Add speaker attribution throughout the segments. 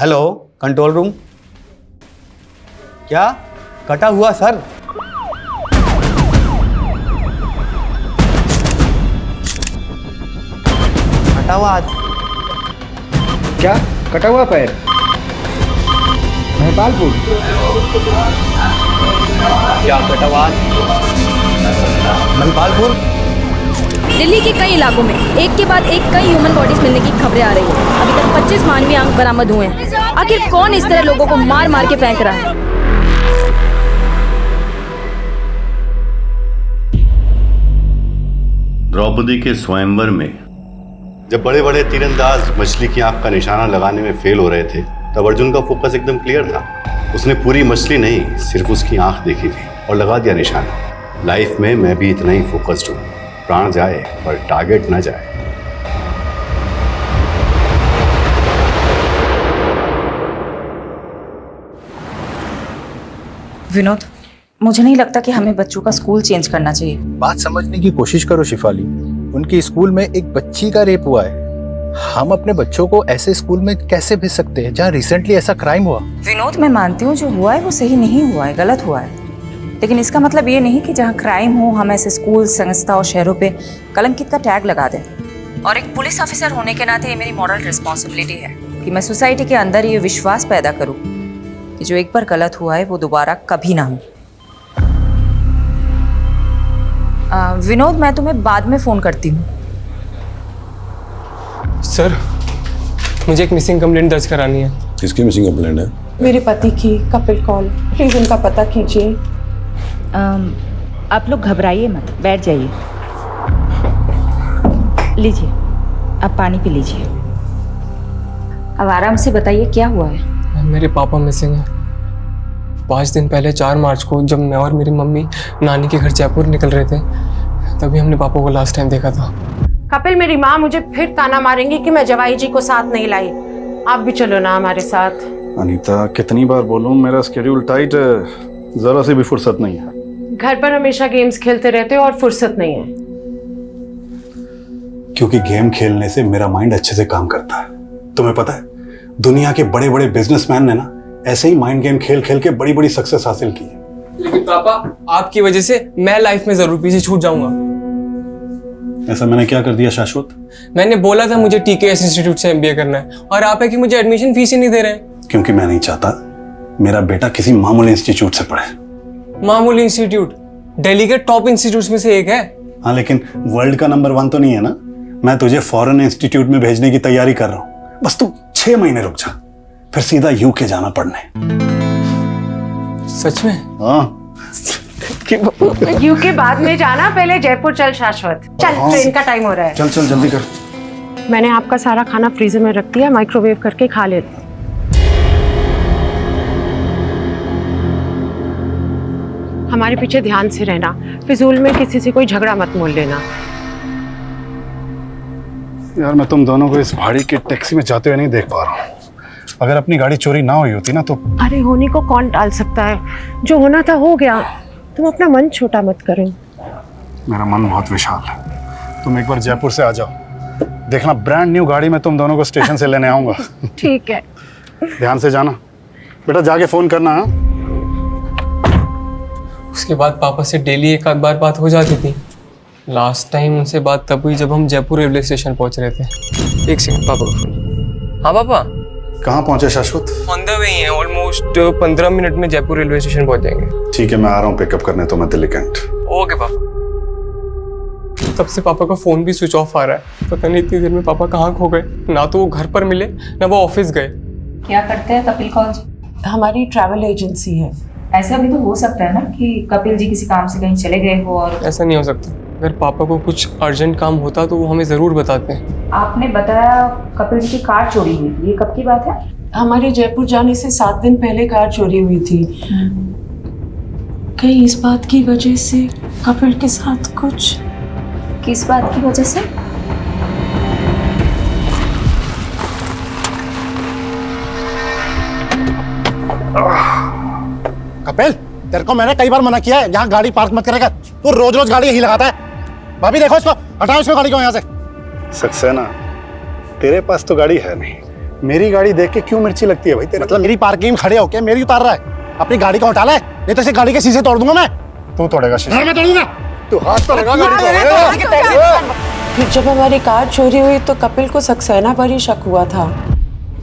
Speaker 1: Hello, control room. क्या कटा हुआ सर? कटा हुआ हाथ।
Speaker 2: क्या कटा हुआ पैर? महिपालपुर।
Speaker 1: क्या कटा हुआ? महिपालपुर।
Speaker 3: दिल्ली के कई इलाकों में एक के बाद एक कई ह्यूमन बॉडीज मिलने की खबरें आ रही हैं। अभी तक 25 मानवीय अंग बरामद हुए हैं। आखिर कौन इस तरह लोगों को मार मार के फेंक रहा है?
Speaker 4: द्रौपदी के स्वयंवर में
Speaker 5: जब बड़े बड़े तीरंदाज मछली की आंख का निशाना लगाने में फेल हो रहे थे, तब अर्जुन का फोकस एकदम क्लियर था। उसने पूरी मछली नहीं, सिर्फ उसकी आंख देखी थी और लगा दिया निशाना। लाइफ में मैं भी इतना ही फोकस्ड हूँ। प्राण जाए पर टारगेट ना जाए।
Speaker 6: विनोद, मुझे नहीं लगता कि हमें बच्चों का स्कूल चेंज करना चाहिए।
Speaker 2: बात समझने की कोशिश करो शिफाली। उनके स्कूल में एक बच्ची का रेप हुआ है। हम अपने बच्चों को ऐसे स्कूल में कैसे भेज सकते हैं जहाँ रिसेंटली ऐसा क्राइम हुआ?
Speaker 6: विनोद, मैं मानती हूँ जो हुआ है वो सही नहीं हुआ है, गलत हुआ है, लेकिन इसका मतलब ये नहीं कि जहाँ क्राइम हो हम ऐसे स्कूल, संस्था और शहरों पे कलंकित का टैग लगा दें। और एक पुलिस ऑफिसर होने के नाते ये मेरी मॉरल रिस्पॉन्सिबिलिटी है कि मैं सोसाइटी के अंदर ये विश्वास पैदा करूँ कि जो एक बार गलत हुआ है वो दोबारा कभी ना हो। विनोद, मैं तुम्हें बाद में फ़ोन करती हूँ।
Speaker 7: सर, मुझे एक मिसिंग कंप्लेंट दर्ज करानी है।
Speaker 8: किसकी मिसिंग कंप्लेंट है?
Speaker 9: मेरे पति की। कपिल कौल, प्लीज उनका पता कीजिए।
Speaker 6: आप लोग घबराइए मत, बैठ जाइए। लीजिए, आप पानी पी लीजिए। अब आराम से बताइए क्या हुआ है।
Speaker 7: मेरे पापा मिसिंग है। 5 दिन पहले 4 मार्च को जब मैं और मेरी मम्मी नानी के घर जयपुर निकल रहे थे, तभी हमने पापा को लास्ट टाइम देखा था।
Speaker 9: कपिल, मेरी माँ मुझे फिर ताना मारेंगी कि मैं जवाई जी को साथ नहीं लाई। आप भी चलो ना हमारे साथ।
Speaker 8: अनीता, कितनी बार बोलूं, मेरा स्केड्यूल टाइट है, जरा सी भी फुर्सत नहीं है।
Speaker 9: घर पर हमेशा गेम्स खेलते रहते हो और फुर्सत नहीं है।
Speaker 8: क्योंकि गेम खेलने से मेरा माइंड अच्छे से काम करता है। तुम्हें पता है, दुनिया के बड़े बड़े बिजनेसमैन ने ना ऐसे ही माइंड गेम खेल खेल के बड़ी बड़ी सक्सेस हासिल की है।
Speaker 7: लेकिन पापा, आपकी वजह से मैं लाइफ में जरूर पीछे छूट जाऊंगा।
Speaker 8: ऐसा मैंने क्या कर दिया शाश्वत?
Speaker 7: मैंने बोला था मुझे TKS इंस्टीट्यूट से MBA करना है, और आप है कि मुझे एडमिशन फीस ही नहीं दे रहे हैं।
Speaker 8: क्योंकि मैं नहीं चाहता मेरा बेटा किसी मामूली इंस्टीट्यूट से पढ़े।
Speaker 7: मामूली इंस्टीट्यूट दिल्ली के टॉप इंस्टीट्यूट में से एक है।
Speaker 8: हाँ, लेकिन वर्ल्ड का नंबर 1 तो नहीं है ना। मैं तुझे फॉरेन इंस्टीट्यूट में भेजने की तैयारी कर रहा हूँ। बस तू 6 महीने रुक जा, फिर सीधा UK जाना पढ़ने।
Speaker 7: सच में?
Speaker 8: हाँ।
Speaker 9: UK बाद में जाना, पहले जयपुर चल शाश्वत। चल, ट्रेन का टाइम हो रहा है।
Speaker 8: चल चल जल्दी कर।
Speaker 9: मैंने आपका सारा खाना फ्रीजर में रख दिया, माइक्रोवेव करके खा लेते। हमारे पीछे ध्यान से रहना, फिजूल में किसी से कोई झगड़ा मत मोल लेना।
Speaker 8: यार, मैं तुम दोनों को इस भाड़ी की टैक्सी में जाते हुए नहीं देख पा रहा हूँ। अगर अपनी गाड़ी चोरी ना हुई होती ना तो।
Speaker 9: अरे, होने को कौन टाल सकता है? जो होना था हो गया। तुम अपना मन छोटा मत करो।
Speaker 8: मेरा मन बहुत विशाल है। तुम एक बार जयपुर से आ जाओ, देखना ब्रांड न्यू गाड़ी में तुम दोनों को स्टेशन से लेने आऊंगा।
Speaker 9: ठीक है।
Speaker 8: ध्यान से जाना बेटा, जाके फोन करना। हाँ?
Speaker 7: उसके बाद पापा से डेली एक आध बार बात हो जाती थी। लास्ट टाइम उनसे बात तब हुई जब हम जयपुर रेलवे स्टेशन पहुंच रहे थे। एक सेकंड, पापा का फोन। हाँ पापा।
Speaker 8: कहाँ पहुंचे शाश्वत?
Speaker 7: ऑन द वे ही हैं, ऑलमोस्ट 15 मिनट में जयपुर रेलवे स्टेशन पहुंच जाएंगे।
Speaker 8: ठीक है, मैं आ रहा हूँ पिकअप करने, तो मैं दिल्ली कैंट।
Speaker 7: ओके पापा। तब से पापा का फोन भी स्विच ऑफ आ रहा है। पता नहीं इतनी देर में पापा कहाँ खो गए। ना तो वो घर पर मिले, ना वो ऑफिस गए।
Speaker 6: क्या करते हैं कपिल कौल जी?
Speaker 9: हमारी ट्रैवल एजेंसी है।
Speaker 6: ऐसा भी तो हो सकता है ना कि कपिल जी किसी काम से कहीं चले गए हो और।
Speaker 7: ऐसा नहीं हो सकता। अगर पापा को कुछ अर्जेंट काम होता तो वो हमें ज़रूर बताते हैं।
Speaker 6: आपने बताया कपिल जी की कार चोरी हुई थी, ये कब की बात है?
Speaker 9: हमारे जयपुर जाने से 7 दिन पहले कार चोरी हुई थी। कहीं इस बात की वजह से कपिल के साथ कुछ।
Speaker 6: किस बात की वजह से?
Speaker 10: कपिल, तेरे को मैंने कई बार मना किया है यहाँ गाड़ी पार्क मत करेगा। तू रोज रोज गाड़ी यही लगाता है। भाभी देखो इसको, हटाओ इसको गाड़ी को यहाँ से।
Speaker 8: सक्सेना, तेरे पास तो गाड़ी है नहीं, मेरी गाड़ी देख के क्यों मिर्ची लगती है भाई तेरे?
Speaker 10: मतलब मेरी पार्किंग में खड़े होके मेरी उतार रहा है, अपनी गाड़ी को हटा ले, नहीं तो इसे गाड़ी के शीशे तोड़ दूंगा मैं।
Speaker 8: तू तोड़ेगा शीशे?
Speaker 10: मैं तोड़ूंगा।
Speaker 8: तू हाथ तो लगा गाड़ी को।
Speaker 9: फिर जब हमारी कार चोरी हुई तो कपिल को सक्सेना पर ही शक हुआ था।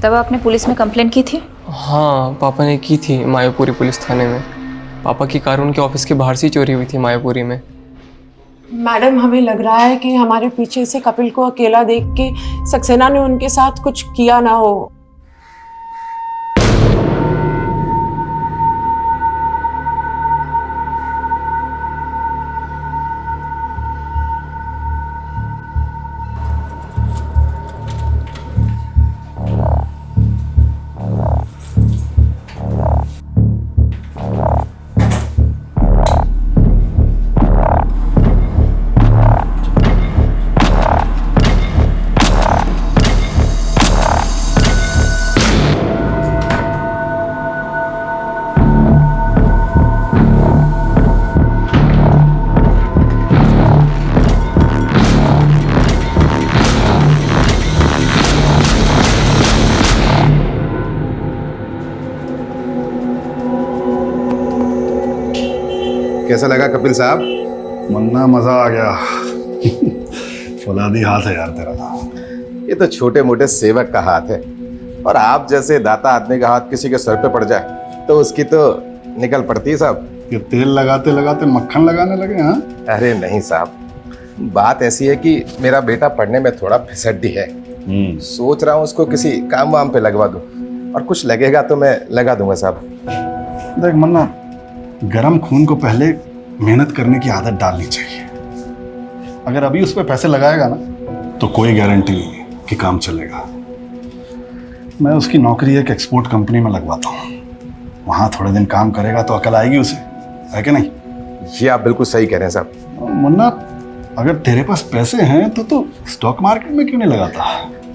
Speaker 6: तब आपने पुलिस में कंप्लेंट की थी?
Speaker 7: हाँ, पापा ने की थी मायापुरी पुलिस थाने में। पापा की कार उनके ऑफिस के बाहर से ही चोरी हुई थी मायापुरी में।
Speaker 9: मैडम, हमें लग रहा है कि हमारे पीछे से कपिल को अकेला देख के सक्सेना ने उनके साथ कुछ किया ना हो।
Speaker 11: कैसा लगा कपिल साहब?
Speaker 8: मन्ना मजा आ गया। फौलादी हाथ है यार तेरा तो।
Speaker 11: ये तो छोटे मोटे सेवक का हाथ है, और आप जैसे दाता आदमी का हाथ किसी के सर पे पड़ जाए तो उसकी तो निकल पड़ती है साहब।
Speaker 8: ये तेल लगाते लगाते मक्खन लगाने लगे? हाँ,
Speaker 11: अरे नहीं साहब, बात ऐसी है कि मेरा बेटा पढ़ने में थोड़ा फिसड्डी है। सोच रहा हूँ उसको किसी काम वाम पे लगवा दूं, और कुछ लगेगा तो मैं लगा दूंगा साहब।
Speaker 8: देख मन्ना, गरम खून को पहले मेहनत करने की आदत डालनी चाहिए। अगर अभी उस पर पैसे लगाएगा ना तो कोई गारंटी नहीं कि काम चलेगा। मैं उसकी नौकरी एक एक्सपोर्ट कंपनी में लगवाता हूँ, वहाँ थोड़े दिन काम करेगा तो अकल आएगी उसे, है कि नहीं?
Speaker 11: ये आप बिल्कुल सही कह रहे हैं साहब।
Speaker 8: मुन्ना, अगर तेरे पास पैसे हैं तो स्टॉक मार्केट में क्यों नहीं लगाता?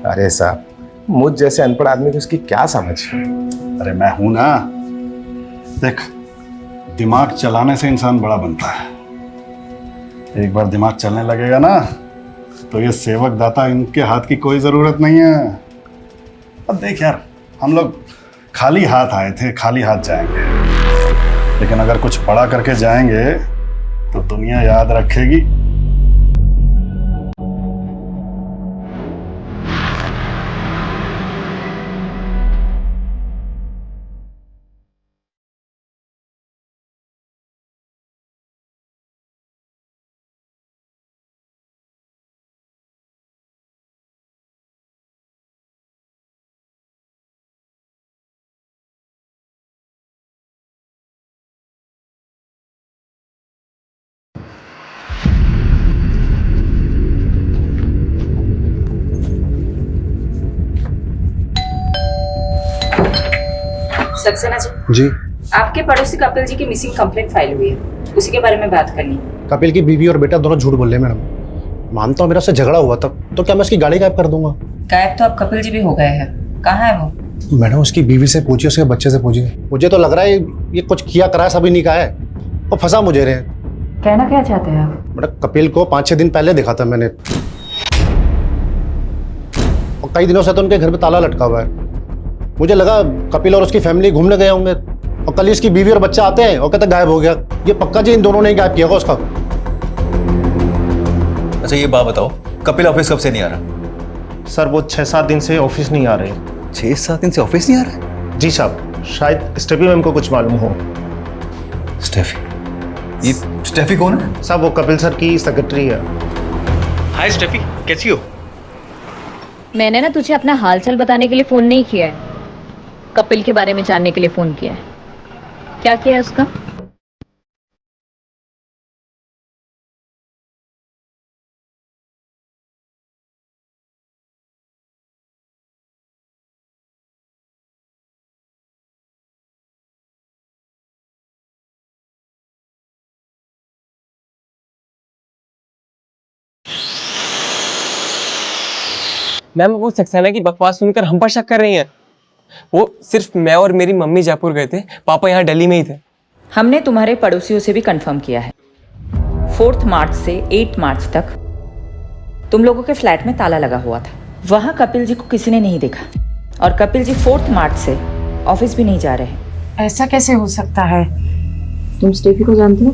Speaker 11: अरे साहब, मुझ जैसे अनपढ़ आदमी को इसकी क्या समझ?
Speaker 8: अरे मैं हूं ना। देख, दिमाग चलाने से इंसान बड़ा बनता है। एक बार दिमाग चलने लगेगा ना तो ये सेवक दाता इनके हाथ की कोई जरूरत नहीं है। अब देख यार, हम लोग खाली हाथ आए थे, खाली हाथ जाएंगे, लेकिन अगर कुछ बड़ा करके जाएंगे तो दुनिया याद रखेगी।
Speaker 6: सक्सेना
Speaker 10: जी,
Speaker 6: आपके पड़ोसी कपिल जी की मिसिंग कंप्लेंट फाइल हुई है, उसी के बारे में बात करनी।
Speaker 10: कपिल की बीवी और बेटा दोनों झूठ बोल रहे हैं मैडम। मानता हूँ मेरा उससे झगड़ा हुआ था, तो क्या मैं उसकी गाड़ी गायब कर दूंगा?
Speaker 6: गायब तो अब कपिल जी भी हो गए हैं, कहाँ है वो?
Speaker 10: मैडम, उसकी बीवी से पूछिए, उसके बच्चे से पूछिए। मुझे तो लग रहा है ये कुछ किया करा सभी नहीं कहा है, वो फंसा मुझे रहे।
Speaker 6: कहना क्या चाहते हैं आप?
Speaker 10: मैडम, कपिल को 5-6 दिन पहले देखा था मैंने, और कई दिनों से तो उनके घर पे ताला लटका हुआ है। मुझे लगा कपिल और उसकी फैमिली घूमने गए होंगे, और कल इसकी बीवी और बच्चा आते हैं और कहते गायब हो गया। ये पक्का जी इन दोनों ने गायब किया होगा उसका।
Speaker 12: अच्छा, ये बात बताओ, कपिल ऑफिस कब से नहीं आ रहा?
Speaker 10: सर, वो 6-7 दिन से ऑफिस नहीं आ रहे।
Speaker 12: 6-7 दिन से ऑफिस नहीं आ रहा?
Speaker 10: जी साहब, शायद स्टेफी मैम को कुछ मालूम हो।
Speaker 12: स्टेफी? ये स्टेफी कौन है?
Speaker 10: साहब, वो कपिल सर की सेक्रेटरी है।
Speaker 1: हाय स्टेफी, कैसी हो?
Speaker 3: मैंने ना तुझे अपना हालचाल बताने के लिए फोन नहीं किया है, कपिल के बारे में जानने के लिए फोन किया है। क्या किया है उसका?
Speaker 7: मैम, वो सक्सेना की बकवास सुनकर हम पर शक कर रही हैं। वो सिर्फ मैं और मेरी मम्मी जयपुर गए थे, पापा यहाँ दिल्ली में ही थे।
Speaker 6: हमने तुम्हारे पड़ोसियों से भी कंफर्म किया है, 4 मार्च से 8 मार्च तक तुम लोगों के फ्लैट में ताला लगा हुआ था। वहां कपिल जी को किसी ने नहीं देखा। और कपिल जी 4 मार्च से ऑफिस भी नहीं जा रहे हैं।
Speaker 9: ऐसा कैसे हो सकता है?
Speaker 6: तुम स्टेफी को जानते हो?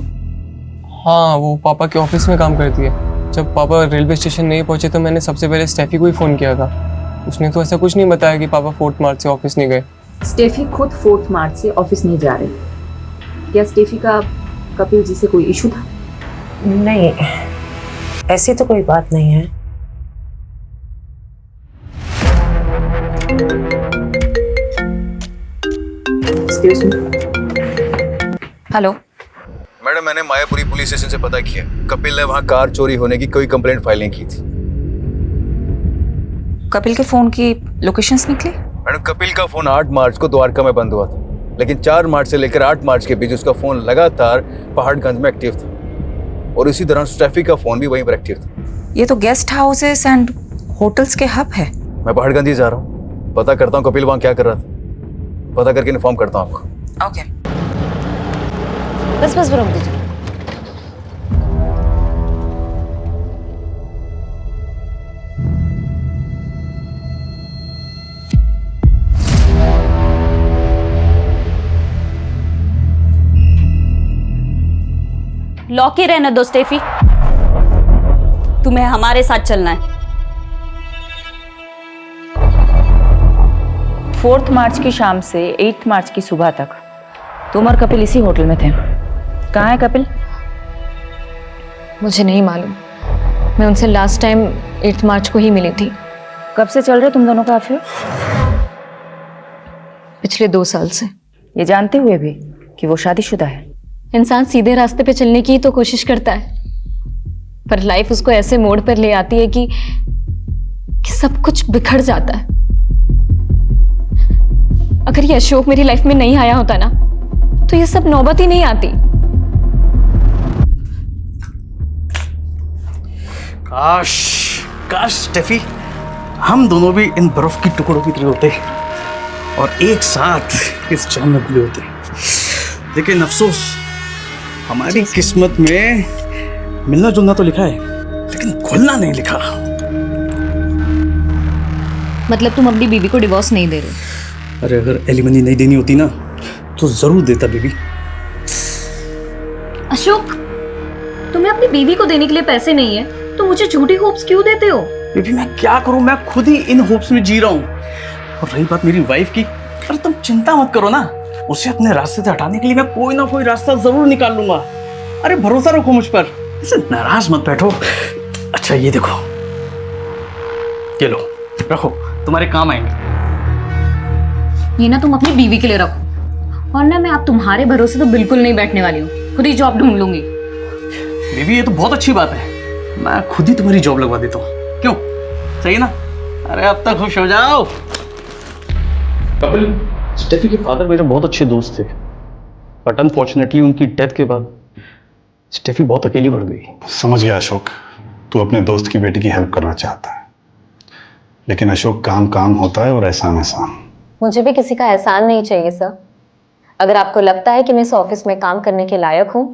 Speaker 7: हाँ, वो पापा के ऑफिस में काम करती है। जब पापा रेलवे स्टेशन नहीं पहुंचे तो मैंने सबसे पहले स्टेफी को ही फ़ोन किया था। उसने तो ऐसा कुछ नहीं बताया कि पापा 4 मार्च से ऑफिस नहीं गए।
Speaker 6: स्टेफी खुद 4 मार्च से ऑफिस नहीं जा रही। क्या स्टेफी का कपिल जी से कोई इशू था?
Speaker 9: नहीं, ऐसी तो कोई बात नहीं है।
Speaker 6: हेलो
Speaker 12: मैडम, मैंने मायापुरी पुलिस स्टेशन से पता किया, कपिल ने वहाँ कार चोरी होने की कोई कंप्लेंट फाइल नहीं की थी।
Speaker 6: कपिल के फोन की लोकेशंस निकली?
Speaker 12: मैडम, कपिल का फोन 8 मार्च को द्वारका में बंद हुआ था, लेकिन 4 मार्च से लेकर 8 मार्च के बीच उसका फोन लगातार पहाड़गंज में एक्टिव था और इसी दौरान स्टेफी का फोन भी वहीं पर एक्टिव था।
Speaker 6: ये तो गेस्ट हाउसेस एंड होटल्स के हब है।
Speaker 12: मैं पहाड़गंज ही जा रहा हूँ, पता करता हूँ कपिल वहाँ क्या कर रहा था, पता करके इन्फॉर्म करता हूँ आपको।
Speaker 6: ओके।
Speaker 3: बस रोक दीजिए।
Speaker 13: लॉक ही रहने दो स्टेफी, तुम्हें हमारे साथ चलना है।
Speaker 6: 4 मार्च की शाम से 8 मार्च की सुबह तक तुम और कपिल इसी होटल में थे। कहाँ है कपिल?
Speaker 3: मुझे नहीं मालूम, मैं उनसे लास्ट टाइम 8 मार्च को ही मिली थी।
Speaker 6: कब से चल रहे तुम दोनों का अफेयर?
Speaker 3: पिछले 2 साल से।
Speaker 6: ये जानते हुए भी कि वो शादीशुदा है।
Speaker 3: इंसान सीधे रास्ते पे चलने की ही तो कोशिश करता है, पर लाइफ उसको ऐसे मोड़ पर ले आती है कि सब कुछ बिखर जाता है। अगर ये अशोक मेरी लाइफ में नहीं आया होता ना, तो ये सब नौबत ही नहीं आती।
Speaker 1: काश काश स्टेफी, हम दोनों भी इन बर्फ की टुकड़ों की तरह होते और एक साथ इस जाम में घुले होते। लेकिन अफसोस, हमारी किस्मत में मिलना जुलना तो लिखा है, लेकिन घुलना नहीं लिखा।
Speaker 3: मतलब तुम अपनी बीवी को डिवोर्स नहीं दे रहे?
Speaker 1: अरे अगर एलिमनी नहीं देनी होती ना तो जरूर देता बीबी।
Speaker 3: अशोक, तुम्हें अपनी बीवी को देने के लिए पैसे नहीं है तो मुझे झूठी होप्स क्यों देते हो?
Speaker 1: बीबी मैं क्या करूं, मैं खुद ही इन होप्स में जी रहा हूं। और रही बात मेरी वाइफ की, अरे तुम चिंता मत करो ना, उसे अपने रास्ते से हटाने के लिए मैं कोई ना कोई रास्ता जरूर निकाल लूंगा। अरे भरोसा रखो मुझ पर, ऐसे नाराज मत बैठो। अच्छा ये देखो, ये लो रखो, तुम्हारे काम आएंगे।
Speaker 3: ये ना तुम अपनी बीवी के लिए रखो, और ना मैं आप तुम्हारे भरोसे तो बिल्कुल नहीं बैठने वाली हूँ, खुद ही जॉब ढूंढ लूंगी।
Speaker 1: बीबी ये तो बहुत अच्छी बात है, मैं खुद ही तुम्हारी जॉब लगवा देता हूँ, क्यों? सही ना? अरे अब तक खुश हो जाओ। कपिल, स्टेफी के फादर मेरे बहुत अच्छे दोस्त थे, बट अनफॉर्चुनेटली उनकी डेथ के बाद स्टेफी बहुत अकेली पड़ गई।
Speaker 8: समझ गया अशोक, तू अपने दोस्त की बेटी की हेल्प करना चाहता है, लेकिन अशोक काम काम होता है और एहसान एहसान।
Speaker 3: मुझे भी किसी का एहसान नहीं चाहिए सर। अगर आपको लगता है कि मैं इस ऑफिस में काम करने के लायक हूँ,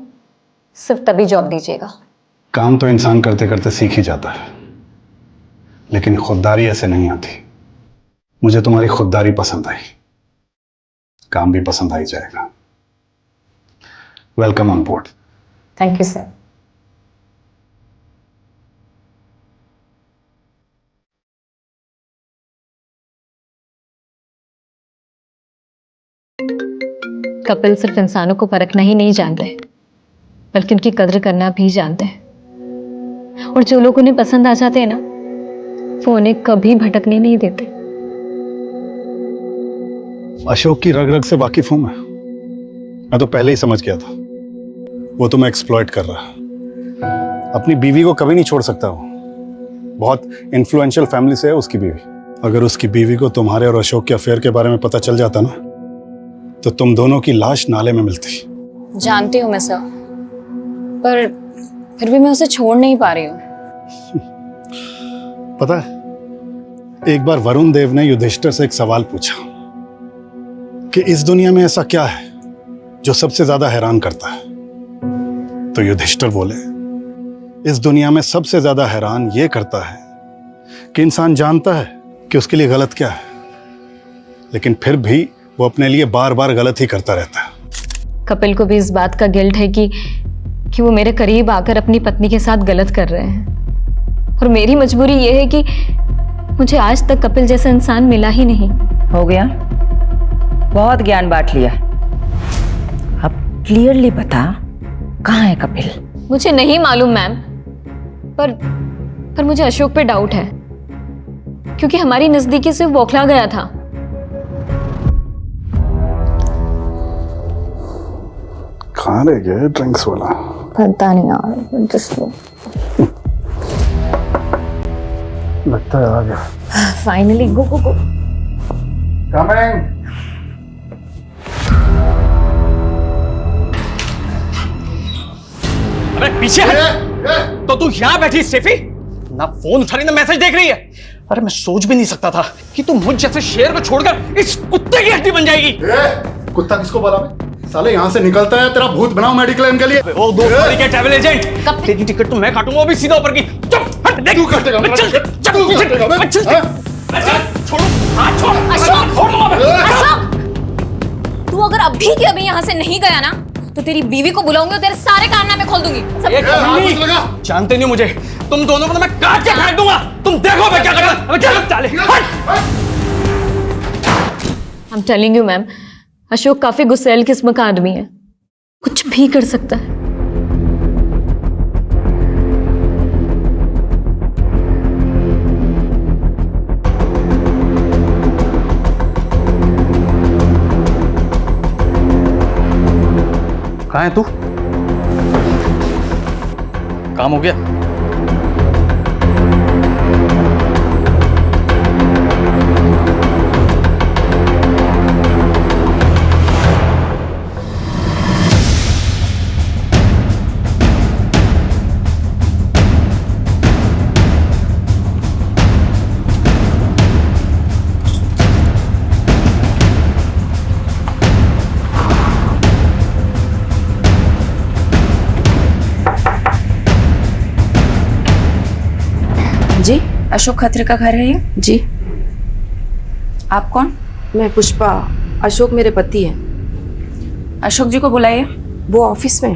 Speaker 3: सिर्फ तभी जॉब दीजिएगा।
Speaker 8: काम तो इंसान करते करते सीख ही जाता है, लेकिन खुददारी ऐसे नहीं आती। मुझे तुम्हारी खुददारी पसंद आई, काम भी पसंद आ ही जाएगा। Welcome on board.
Speaker 3: Thank you sir. Kapil सिर्फ इंसानों को परखना ही नहीं जानते, बल्कि उनकी कद्र करना भी जानते हैं। और जो लोग उन्हें पसंद आ जाते हैं ना, वो उन्हें कभी भटकने नहीं देते।
Speaker 8: अशोक की रग रग से वाकिफ हूं मैं तो पहले ही समझ गया था वो तुम्हें एक्सप्लॉइट कर रहा है। अपनी बीवी को कभी नहीं छोड़ सकता वो, बहुत इन्फ्लुएंशियल फैमिली से है उसकी बीवी। अगर उसकी बीवी को तुम्हारे और अशोक के अफेयर के बारे में पता चल जाता ना, तो तुम दोनों की लाश नाले में मिलती।
Speaker 3: जानती हूँ मैं सर, पर फिर भी मैं उसे छोड़ नहीं पा रही हूँ।
Speaker 8: पता है, एक बार वरुण देव ने युधिष्ठिर से एक सवाल पूछा कि इस दुनिया में ऐसा क्या है जो सबसे ज्यादा हैरान करता है। तो युधिष्ठिर बोले, इस दुनिया में सबसे ज्यादा हैरान ये करता है कि इंसान जानता है कि उसके लिए गलत क्या है, लेकिन फिर भी वो अपने लिए बार बार गलत ही करता रहता है।
Speaker 3: कपिल को भी इस बात का गिल्ट है कि वो मेरे करीब आकर अपनी पत्नी के साथ गलत कर रहे हैं, और मेरी मजबूरी ये है कि मुझे आज तक कपिल जैसा इंसान मिला ही नहीं।
Speaker 6: हो गया, बहुत ज्ञान बांट लिया। अब क्लियरली बता, कहाँ है कपिल?
Speaker 3: मुझे नहीं मालूम मैम, पर मुझे अशोक पे डाउट है, क्योंकि हमारी नजदीकी से वो बौखला गया था।
Speaker 8: कहाँ रह गया ड्रिंक्स वाला?
Speaker 3: पता नहीं यार, जस्ट
Speaker 8: लगता है आ गया।
Speaker 3: फाइनली गो गो गो।
Speaker 8: कमिंग।
Speaker 1: अरे पीछे हट। तो तू यहाँ बैठी स्टेफी, ना फोन उठा रही ना मैसेज देख रही है। अरे मैं सोच भी नहीं सकता था कि तू मुझ जैसे शेर को छोड़कर इस कुत्ते की हड्डी बन जाएगी।
Speaker 8: कुत्ता किसको बोला? साले यहाँ से निकलता है, तेरा भूत बनाओ मेडिक्लेम के लिए।
Speaker 1: ओ दो के ट्रैवल एजेंट, तेरी टिकट तो मैं काटूंगा, वो भी सीधा ऊपर की। चुप हट, देख।
Speaker 8: तू काटेगा?
Speaker 1: छोड़ो, हाथ छोड़।
Speaker 13: अशोक!
Speaker 1: छोड़ दूंगा मैं।
Speaker 13: अशोक, तू अगर अभी के अभी यहाँ से नहीं गया ना, तो तेरी बीवी को बुलाऊंगी और तेरे सारे कारनामे खोल दूंगी।
Speaker 1: जानते नहीं मुझे, तुम दोनों को तो मैं काट के फेंक दूंगा। तुम देखो मैं क्या करता। अबे चलो चाले।
Speaker 3: I'm telling you ma'am, Ashok काफी गुस्सैल किस्म का आदमी है, कुछ भी कर सकता है।
Speaker 1: कहाँ है तू? काम हो गया?
Speaker 6: जी, अशोक खत्री का घर है ये?
Speaker 9: जी।
Speaker 6: आप कौन?
Speaker 9: मैं पुष्पा, अशोक मेरे पति हैं।
Speaker 6: अशोक जी को बुलाइए।
Speaker 9: वो ऑफिस में।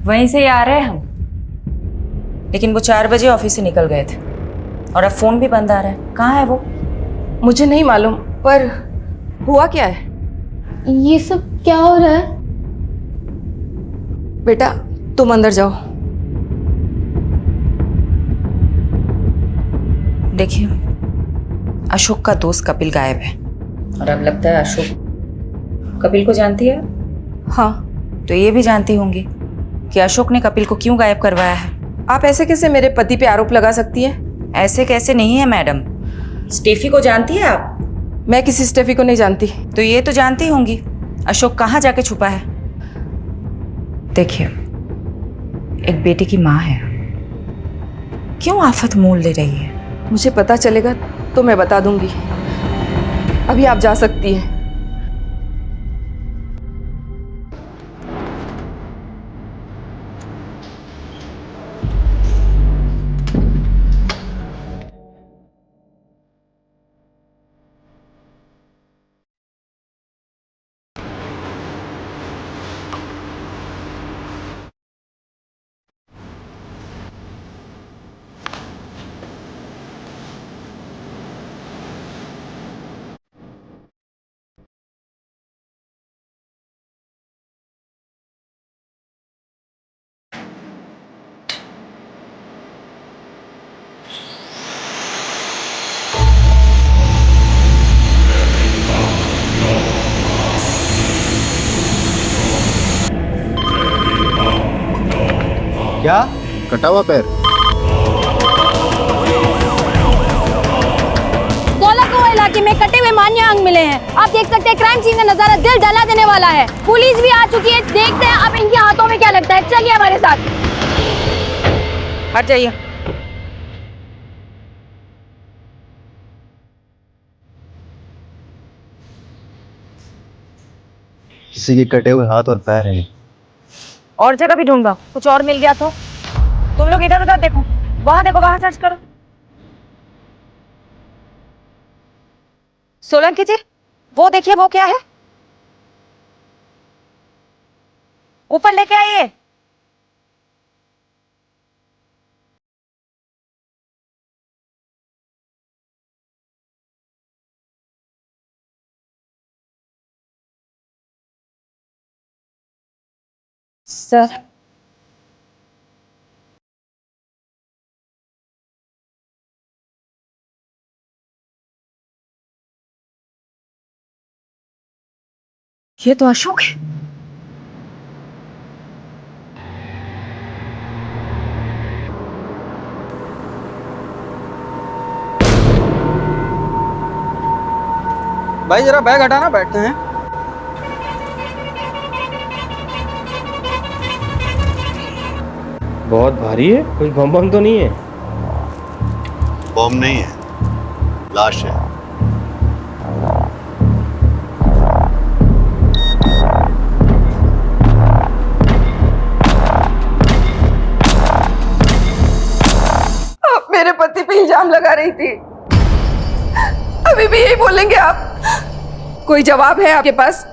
Speaker 6: वहीं से ही आ रहे हैं हम, लेकिन वो 4 बजे ऑफिस से निकल गए थे और अब फोन भी बंद आ रहा है। कहाँ है वो?
Speaker 9: मुझे नहीं मालूम, पर हुआ क्या है?
Speaker 3: ये सब क्या हो रहा है?
Speaker 9: बेटा तुम अंदर जाओ।
Speaker 6: देखिए, अशोक का दोस्त कपिल गायब है और अब लगता है अशोक कपिल को जानती है।
Speaker 9: हाँ,
Speaker 6: तो ये भी जानती होंगी कि अशोक ने कपिल को क्यों गायब करवाया है।
Speaker 9: आप ऐसे कैसे मेरे पति पे आरोप लगा सकती हैं?
Speaker 6: ऐसे कैसे नहीं है मैडम। स्टेफी को जानती है आप?
Speaker 9: मैं किसी स्टेफी को नहीं जानती।
Speaker 6: तो ये तो जानती होंगी अशोक कहाँ जाके छुपा है। देखिए, एक बेटी की माँ है, क्यों आफत मोल ले रही है?
Speaker 9: मुझे पता चलेगा तो मैं बता दूंगी। अभी आप जा सकती हैं।
Speaker 2: क्या? कटा हुआ पैर?
Speaker 13: दौलतपुर इलाके में कटे हुए मान्य अंग मिले हैं। आप देख सकते हैं क्राइम सीन का नजारा दिल दहला देने वाला है। पुलिस भी आ चुकी है, देखते हैं अब इनके हाथों में क्या लगता है। चलिए हमारे साथ।
Speaker 6: हट जाइए।
Speaker 2: किसी के कटे हुए हाथ और पैर हैं।
Speaker 6: और जगह भी ढूंढा, कुछ और मिल गया तो? तुम लोग इधर उधर देखो, वहां देखो, वहां सर्च करो। सोलंकी जी, वो देखिए, वो क्या है? ऊपर लेके आइए। सर, ये तो अशोक है।
Speaker 1: भाई जरा बैग हटाना, बैठते हैं।
Speaker 14: बहुत भारी है, कोई बम बम तो नहीं है?
Speaker 5: बॉम्ब नहीं है, लाश है।
Speaker 6: आप मेरे पति पे इल्जाम लगा रही थी, अभी भी यही बोलेंगे आप? कोई जवाब है आपके पास?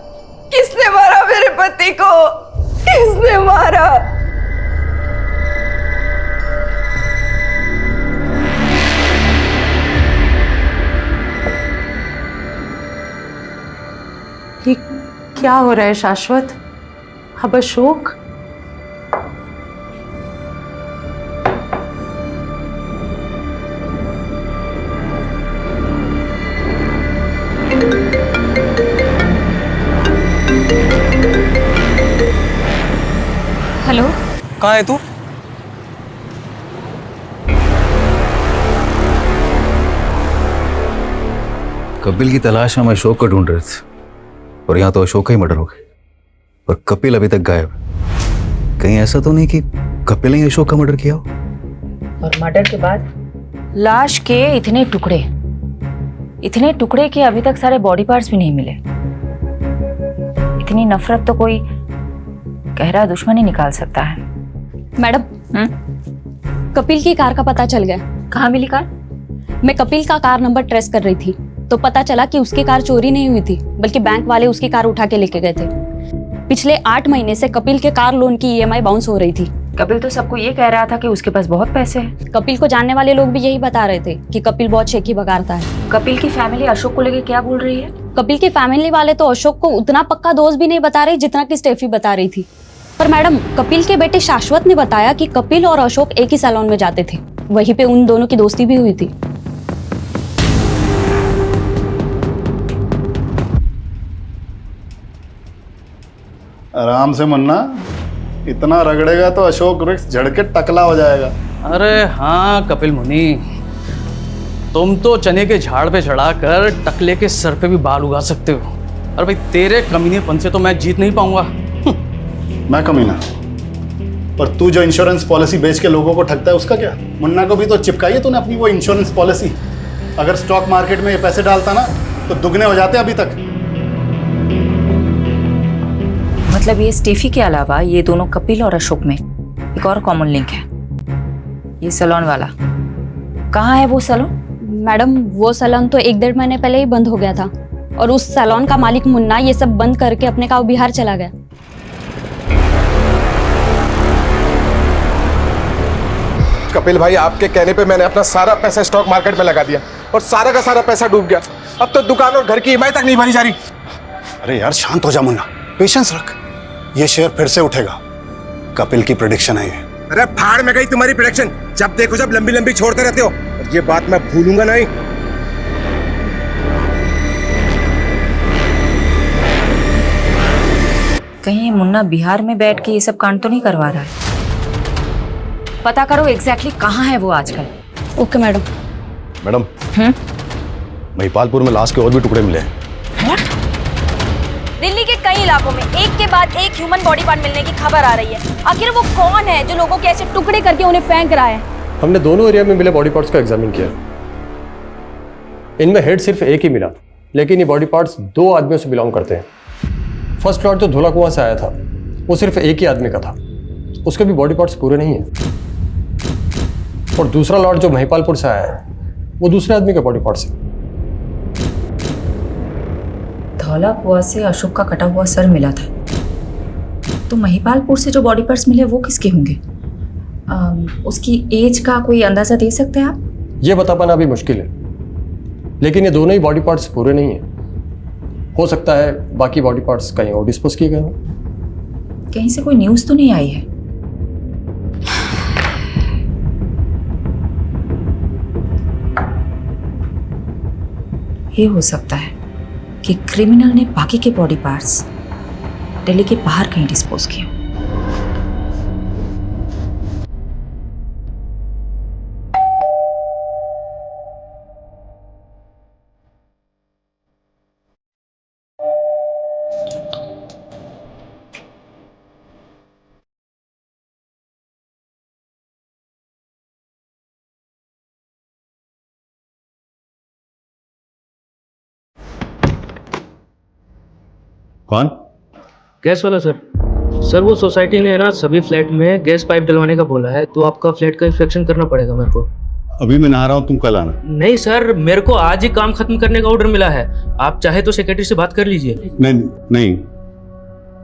Speaker 6: किसने मारा मेरे पति को? किसने मारा?
Speaker 9: ये क्या हो रहा है शाश्वत? अब अशोक?
Speaker 3: हेलो,
Speaker 7: कहाँ है तू?
Speaker 12: कपिल की तलाश में हम अशोक को ढूंढ रहे थे और यहाँ तो अशोक का ही मर्डर हो गया और कपिल अभी तक गायब है। कहीं ऐसा तो नहीं कि कपिल ने अशोक का मर्डर किया हो?
Speaker 6: और मर्डर के बाद लाश के इतने टुकड़े कि अभी तक सारे बॉडी पार्ट्स भी नहीं मिले। इतनी नफरत तो कोई गहरा दुश्मन ही निकाल सकता है।
Speaker 13: मैडम, कपिल की कार का पता चल गया।
Speaker 6: कहाँ मिली कार?
Speaker 13: मैं कपिल का कार नंबर ट्रेस कर रही थी तो पता चला कि उसकी कार चोरी नहीं हुई थी, बल्कि बैंक वाले उसकी कार उठा के लेके गए थे। पिछले 8 महीने से कपिल के कार लोन की EMI बाउंस हो रही थी।
Speaker 6: कपिल तो सबको ये कह रहा था कि उसके पास बहुत पैसे हैं।
Speaker 13: कपिल को जानने वाले लोग भी यही बता रहे थे कि कपिल बहुत शेखी बगाड़ता है।
Speaker 6: कपिल की फैमिली अशोक को लेके क्या बोल रही है?
Speaker 13: कपिल की फैमिली वाले तो अशोक को उतना पक्का दोस्त भी नहीं बता रहे जितना कि स्टेफी बता रही थी। पर मैडम, कपिल के बेटे शाश्वत ने बताया कि कपिल और अशोक एक ही सैलून में जाते थे, वहीं पे उन दोनों की दोस्ती भी हुई थी।
Speaker 8: आराम से मुन्ना, इतना रगड़ेगा तो अशोक वृक्ष झड़ के टकला हो जाएगा।
Speaker 1: अरे हाँ कपिल मुनि, तुम तो चने के झाड़ पे चढ़ाकर टकले के सर पे भी बाल उगा सकते हो। अरे भाई, तेरे कमीनेपन से तो मैं जीत नहीं पाऊंगा।
Speaker 8: मैं कमीना? पर तू जो इंश्योरेंस पॉलिसी बेच के लोगों को ठगता है उसका क्या? मुन्ना को भी तो चिपकाई है तूने अपनी वो इंश्योरेंस पॉलिसी। अगर स्टॉक मार्केट में ये पैसे डालता ना तो दुगने हो जाते अभी तक।
Speaker 6: मतलब ये स्टेफी के अलावा ये दोनों कपिल और अशोक में एक और कॉमन लिंक है, ये सैलून वाला। कहाँ है वो सैलून?
Speaker 13: मैडम, वो सैलून तो 1-1.5 महीने पहले ही बंद हो गया था और उस सैलून का मालिक मुन्ना ये सब बंद करके अपने गाँव बिहार चला गया।
Speaker 11: कपिल भाई, आपके कहने पे मैंने अपना सारा पैसा स्टॉक मार्केट में लगा दिया और सारा का सारा पैसा डूब गया। अब तो दुकान और घर की EMI तक नहीं भरी जा रही।
Speaker 8: अरे यार शांत हो जा मुन्ना, पेशेंस रख। ये शेयर फिर से उठेगा। कपिल की प्रेडिक्शन है ये।
Speaker 11: अरे फाड़ में गई तुम्हारी प्रेडिक्शन। जब देखो जब लंबी लंबी छोड़ते रहते हो, और ये बात मैं भूलूंगा नहीं।
Speaker 6: कहीं मुन्ना बिहार में बैठ के ये सब कांड तो नहीं करवा रहा है? पता करो एग्जैक्टली कहाँ है वो आजकल।
Speaker 13: Okay madam.
Speaker 8: मैडम, महिपालपुर में लाश के और भी टुकड़े मिले हैं।
Speaker 13: दिल्ली के कई इलाकों में एक के बाद एक ह्यूमन बॉडी पार्ट मिलने की खबर आ रही है। आखिर वो कौन है जो लोगों के ऐसे टुकड़े करके उन्हें फेंक रहा है?
Speaker 14: हमने दोनों एरिया में मिले बॉडी पार्ट्स का एग्जामिन किया। इनमें हेड सिर्फ एक ही मिला, लेकिन ये बॉडी पार्ट्स 2 आदमियों से बिलोंग करते हैं। फर्स्ट लॉट जो धोला कुआं से आया था वो सिर्फ एक ही आदमी का था, उसके भी बॉडी पार्ट्स पूरे नहीं है। और दूसरा लॉट जो महिपालपुर से आया है वो दूसरे आदमी का बॉडी पार्ट्स है।
Speaker 6: धौला कुआं से अशोक का कटा हुआ सर मिला था, तो महिपालपुर से जो बॉडी पार्ट्स मिले वो किसके होंगे? उसकी एज का कोई अंदाजा दे सकते हैं आप?
Speaker 14: ये बता पाना अभी मुश्किल है, लेकिन ये दोनों ही बॉडी पार्ट्स पूरे नहीं है। हो सकता है बाकी बॉडी पार्ट्स कहीं और डिस्पोज किए गए हों।
Speaker 6: कहीं से कोई न्यूज़ तो नहीं आई है? ये हो सकता है कि क्रिमिनल ने बाकी के बॉडी पार्ट्स दिल्ली के बाहर कहीं डिस्पोज किए।
Speaker 5: कौन?
Speaker 15: गैस वाला सर वो सोसाइटी ने ना सभी फ्लैट में गैस पाइप डलवाने का बोला है, तो आपका फ्लैट का इंस्पेक्शन करना पड़ेगा मेरे को।
Speaker 5: अभी मैं नहा रहा हूँ, तुम कल आना।
Speaker 15: नहीं सर, मेरे को आज ही काम खत्म करने का ऑर्डर मिला है। आप चाहे तो सेक्रेटरी से बात कर लीजिए।
Speaker 5: नहीं नहीं,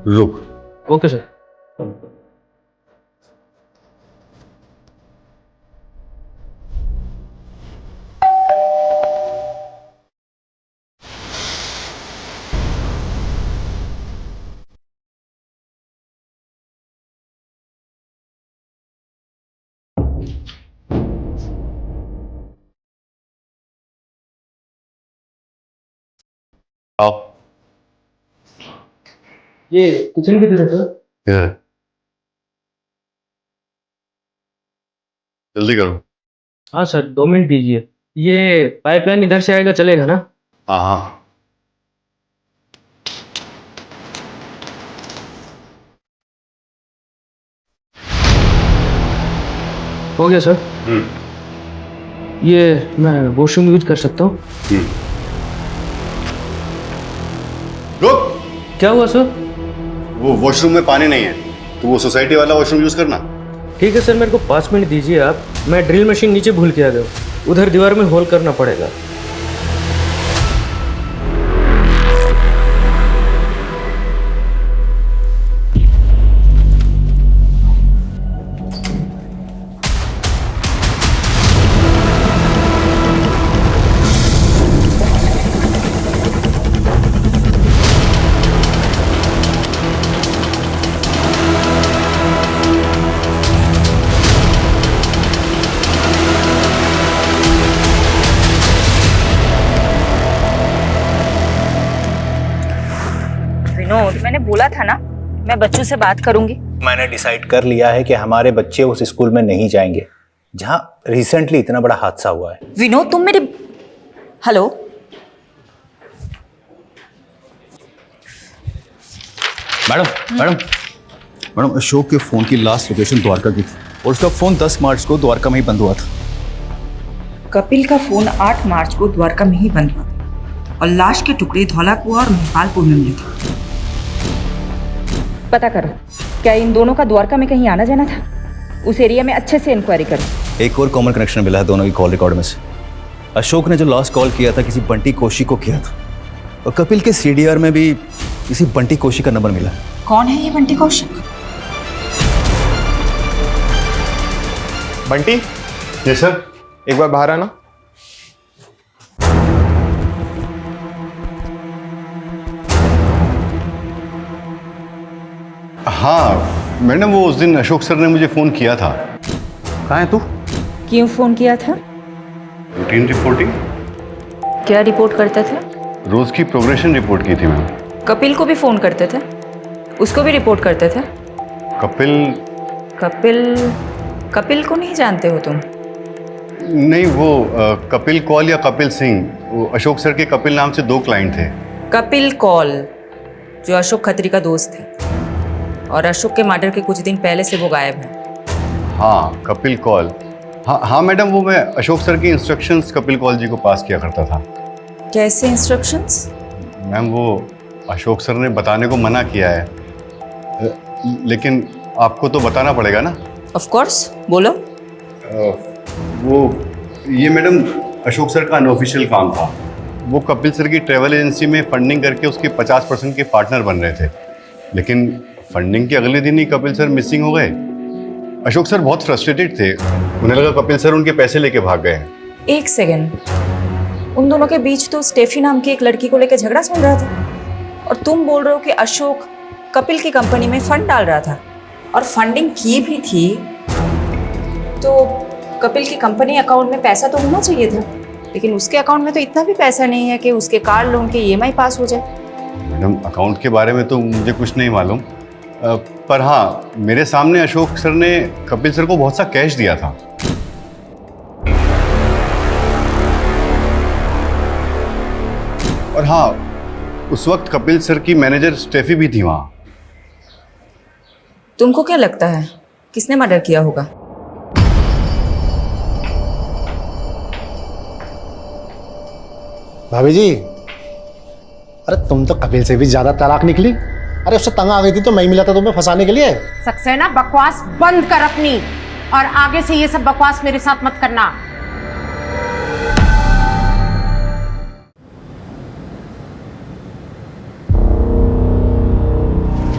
Speaker 5: रुक।
Speaker 15: Okay sir.
Speaker 5: आओ।
Speaker 15: ये किचन की तरफ है।
Speaker 5: ये जल्दी करो।
Speaker 15: हाँ सर, 2 मिनट दीजिए। ये पाइपलाइन इधर से आएगा, चलेगा ना?
Speaker 5: हाँ हाँ।
Speaker 15: हो गया सर। ये मैं वॉशरूम यूज कर सकता हूँ?
Speaker 5: रुक।
Speaker 15: क्या हुआ सर?
Speaker 5: वो वॉशरूम में पानी नहीं है, तो वो सोसाइटी वाला वॉशरूम यूज करना।
Speaker 15: ठीक है सर, मेरे को 5 मिनट दीजिए आप। मैं ड्रिल मशीन नीचे भूल के आ गया, उधर दीवार में होल करना पड़ेगा।
Speaker 6: मैंने बोला था ना, मैं बच्चों से बात करूंगी।
Speaker 2: मैंने डिसाइड कर लिया है कि हमारे बच्चे उस स्कूल में नहीं जाएंगे जहां रिसेंटली इतना बड़ा हादसा हुआ है।
Speaker 6: विनोद, तुम मेरे हेलो।
Speaker 2: मैडम अशोक के फोन की लास्ट लोकेशन द्वारका की थी और उसका फोन 10 मार्च को द्वारका में ही बंद हुआ था।
Speaker 6: कपिल का फोन 8 मार्च को द्वारका में ही बंद हुआ था और लाश के टुकड़े धौला कुआं और महिपालपुर में मिले थे। पता करो, क्या इन दोनों का द्वारका में कहीं आना जाना था? उस एरिया में अच्छे से इंक्वायरी करो।
Speaker 12: एक और कॉमन कनेक्शन मिला है दोनों की कॉल रिकॉर्ड में से। अशोक ने जो लास्ट कॉल किया था किसी बंटी कोशी को किया था, और कपिल के सीडीआर में भी किसी बंटी कोशी का नंबर मिला।
Speaker 6: कौन है ये बंटी कौशिक?
Speaker 11: बंटी।
Speaker 5: Yes sir.
Speaker 11: एक बार बाहर आना।
Speaker 5: हाँ मैडम, वो उस दिन अशोक सर ने मुझे फोन किया था।
Speaker 2: कहाँ है तू?
Speaker 6: क्यों फोन किया था?
Speaker 5: Routine reporting.
Speaker 6: क्या रिपोर्ट करते थे?
Speaker 5: रोज की प्रोग्रेशन रिपोर्ट की थी मैम।
Speaker 6: कपिल को भी फोन करते थे? उसको भी रिपोर्ट करते थे? कपिल को नहीं जानते हो तुम?
Speaker 5: नहीं, वो कपिल कौल या कपिल सिंह, वो अशोक सर के कपिल नाम से 2 क्लाइंट थे।
Speaker 6: कपिल कौल जो अशोक खत्री का दोस्त है, और अशोक के मर्डर के कुछ दिन पहले से वो गायब है।
Speaker 5: हाँ, कपिल कौल। हाँ मैडम, वो मैं अशोक सर की इंस्ट्रक्शंस कपिल कौल जी को पास किया करता था।
Speaker 6: कैसे इंस्ट्रक्शंस?
Speaker 5: मैम, वो अशोक सर ने बताने को मना किया है, लेकिन आपको तो बताना पड़ेगा ना।
Speaker 6: ऑफ कोर्स, बोलो।
Speaker 5: वो ये मैडम अशोक सर का अनऑफिशियल काम था। वो कपिल सर की ट्रैवल एजेंसी में फंडिंग करके उसके 50% के पार्टनर बन रहे थे, लेकिन फंडिंग के अगले दिन ही कपिल सर मिसिंग हो गए। अशोक सर बहुत फ्रस्ट्रेटेड थे, उन्हें लगा कपिल सर उनके पैसे लेके भाग गए हैं।
Speaker 6: एक सेकेंड, उन दोनों के बीच तो स्टेफी नाम की एक लड़की को लेकर झगड़ा चल रहा था, और तुम बोल रहे हो कि अशोक कपिल की कंपनी में फंड डाल रहा था, और फंडिंग की भी थी तो कपिल की कंपनी अकाउंट में पैसा तो होना चाहिए था, लेकिन उसके अकाउंट में तो इतना भी पैसा नहीं है कि उसके कार लोन के EMI पास हो जाए।
Speaker 5: मैडम, अकाउंट के बारे में तो मुझे कुछ नहीं मालूम, पर हाँ, मेरे सामने अशोक सर ने कपिल सर को बहुत सा कैश दिया था। और हाँ, उस वक्त कपिल सर की मैनेजर स्टेफी भी थी वहां।
Speaker 6: तुमको क्या लगता है किसने मर्डर किया होगा?
Speaker 10: भाभी जी, अरे तुम तो कपिल से भी ज्यादा तलाक निकली। अरे उससे तंग आ गई थी तो मैं ही मिला था तुम्हें फंसाने के लिए।
Speaker 9: सक्सेना, बकवास बंद कर अपनी, और आगे से ये सब बकवास मेरे साथ मत करना।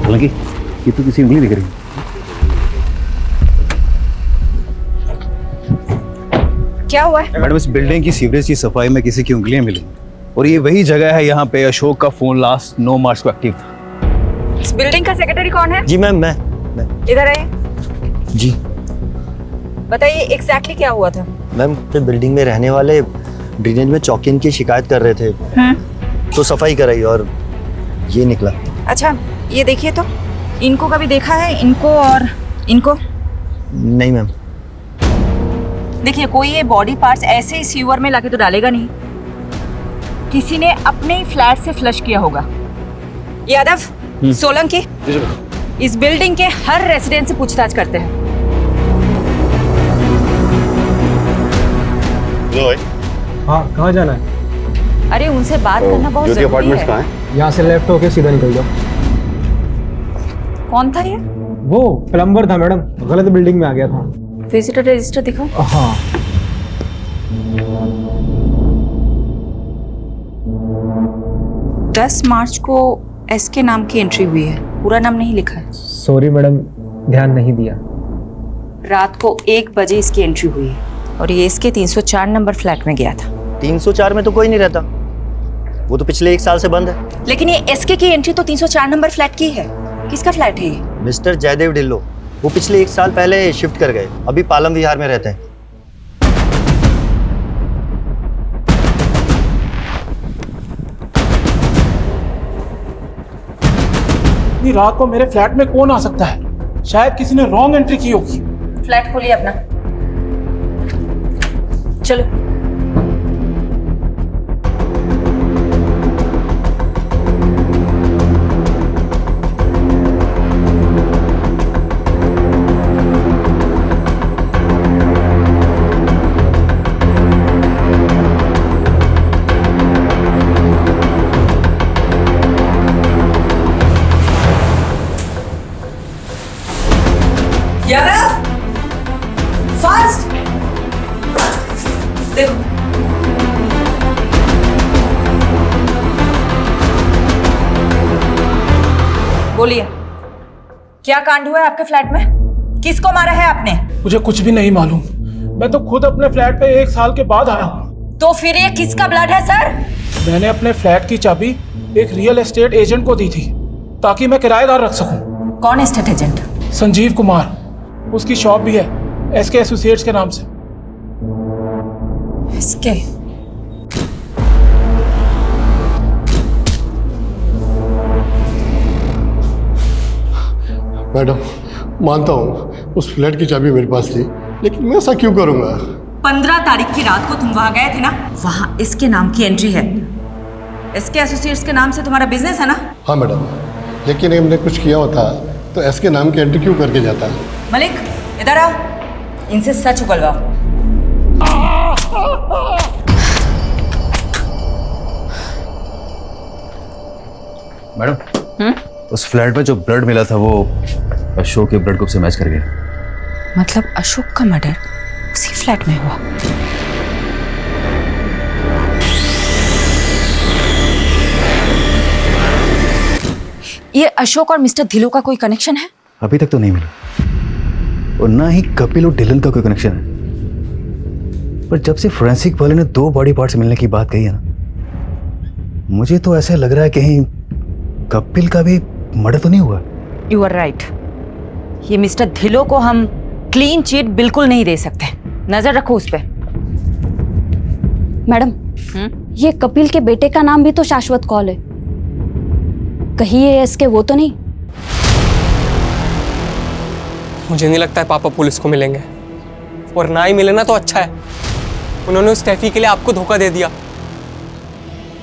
Speaker 2: हालांकि ये तो किसी उंगली दिख रही है।
Speaker 6: क्या हुआ है?
Speaker 2: मैडम, इस बिल्डिंग की सीवरेज की सफाई में किसी की उंगलियां मिली, और ये वही जगह है यहाँ पे अशोक का फोन लास्ट 9 मार्च को एक्टिव था।
Speaker 6: इस बिल्डिंग का सेक्रेटरी कौन है?
Speaker 2: जी मैम, मैं
Speaker 6: इधर आइए।
Speaker 16: जी
Speaker 6: बताइए एग्जैक्टली क्या हुआ था?
Speaker 16: मैम, बिल्डिंग में रहने वाले ड्रेनेज में चौकिन की शिकायत कर रहे थे, तो सफाई कराई और ये निकला।
Speaker 6: अच्छा, ये देखिए तो, इनको कभी देखा है? इनको और इनको?
Speaker 16: नहीं मैम।
Speaker 6: देखिए, कोई ये बॉडी पार्ट्स ऐसे ही सीवर में लाके तो डालेगा नहीं, किसी ने अपने ही फ्लैट से फ्लश किया होगा। यादव, सोलंकी, इस बिल्डिंग के हर रेजिडेंट से पूछताछ करते हैं।
Speaker 14: हाँ, कहाँ जाना है?
Speaker 6: अरे उनसे बात करना बहुत जरूरी है।
Speaker 14: यहाँ से लेफ्ट होके सीधा निकल जाओ।
Speaker 6: कौन था ये?
Speaker 14: वो प्लम्बर था मैडम, गलत बिल्डिंग में आ गया था।
Speaker 6: विजिटर रजिस्टर दिखाओ।
Speaker 14: हाँ।
Speaker 6: दस मार्च को SK नाम की एंट्री हुई है, पूरा नाम नहीं लिखा है।
Speaker 14: सॉरी मैडम, ध्यान नहीं दिया।
Speaker 6: रात को 1 बजे इसकी एंट्री हुई है, और ये SK 304 नंबर फ्लैट में गया था।
Speaker 16: 304 में तो कोई नहीं रहता, वो तो पिछले 1 साल से बंद है।
Speaker 6: लेकिन ये SK की एंट्री तो 304 नंबर फ्लैट की है। किसका फ्लैट है ये?
Speaker 16: मिस्टर जयदेव ढिल्लो, वो पिछले 1 साल पहले शिफ्ट कर गए, अभी पालम विहार में रहते हैं।
Speaker 1: इतनी रात को मेरे फ्लैट में कौन आ सकता है? शायद किसी ने रॉन्ग एंट्री की होगी।
Speaker 6: फ्लैट खोलिए अपना, चलो। यादव, फास्ट देखो। बोलिए, क्या कांड हुआ है आपके फ्लैट में? किसको मारा है आपने?
Speaker 1: मुझे कुछ भी नहीं मालूम, मैं तो खुद अपने फ्लैट पे 1 साल के बाद आया हूँ।
Speaker 6: तो फिर ये किसका ब्लड है सर?
Speaker 1: मैंने अपने फ्लैट की चाबी एक रियल एस्टेट एजेंट को दी थी, ताकि मैं किराएदार रख सकूं।
Speaker 6: कौन एस्टेट एजेंट?
Speaker 1: संजीव कुमार, उसकी शॉप भी है SK एसोसिएट्स के नाम से।
Speaker 6: SK?
Speaker 10: मैडम, मानता हूँ उस फ्लैट की चाबी मेरे पास थी, लेकिन मैं ऐसा क्यों करूँगा?
Speaker 6: 15 तारीख की रात को तुम वहां गए थे ना? वहां SK नाम की एंट्री है। SK एसोसिएट्स के नाम से तुम्हारा बिजनेस है ना?
Speaker 10: हाँ मैडम, लेकिन हमने कुछ किया होता तो SK नाम की एंट्री क्यों करके जाता?
Speaker 6: मलिक, इधर आओ, इनसे सच उगलवाओ।
Speaker 12: मैडम, उस फ्लैट में जो ब्लड मिला था वो अशोक के ब्लड ग्रुप से मैच कर गया।
Speaker 6: मतलब अशोक का मर्डर उसी फ्लैट में हुआ? ये अशोक और मिस्टर धिल्लो का कोई कनेक्शन है?
Speaker 12: अभी तक तो नहीं मिला, और ना ही कपिल और डिलन का कोई कनेक्शन है। पर जब से फोरेंसिक वाले ने 2 बॉडी पार्ट्स मिलने की बात कही है ना, मुझे तो ऐसा लग रहा है कहीं कपिल का भी मर्डर तो नहीं हुआ।
Speaker 6: You are right. ये मिस्टर धिल्लो को हम क्लीन चिट बिल्कुल नहीं दे सकते। नजर रखो उस पर।
Speaker 13: मैडम, ये कपिल के बेटे का नाम भी तो शाश्वत कौल है। कहीं ये इसके वो तो नहीं?
Speaker 7: मुझे नहीं लगता है पापा पुलिस को मिलेंगे, और ना ही मिले ना तो अच्छा है। उन्होंने उस स्टेफी के लिए आपको धोखा दे दिया।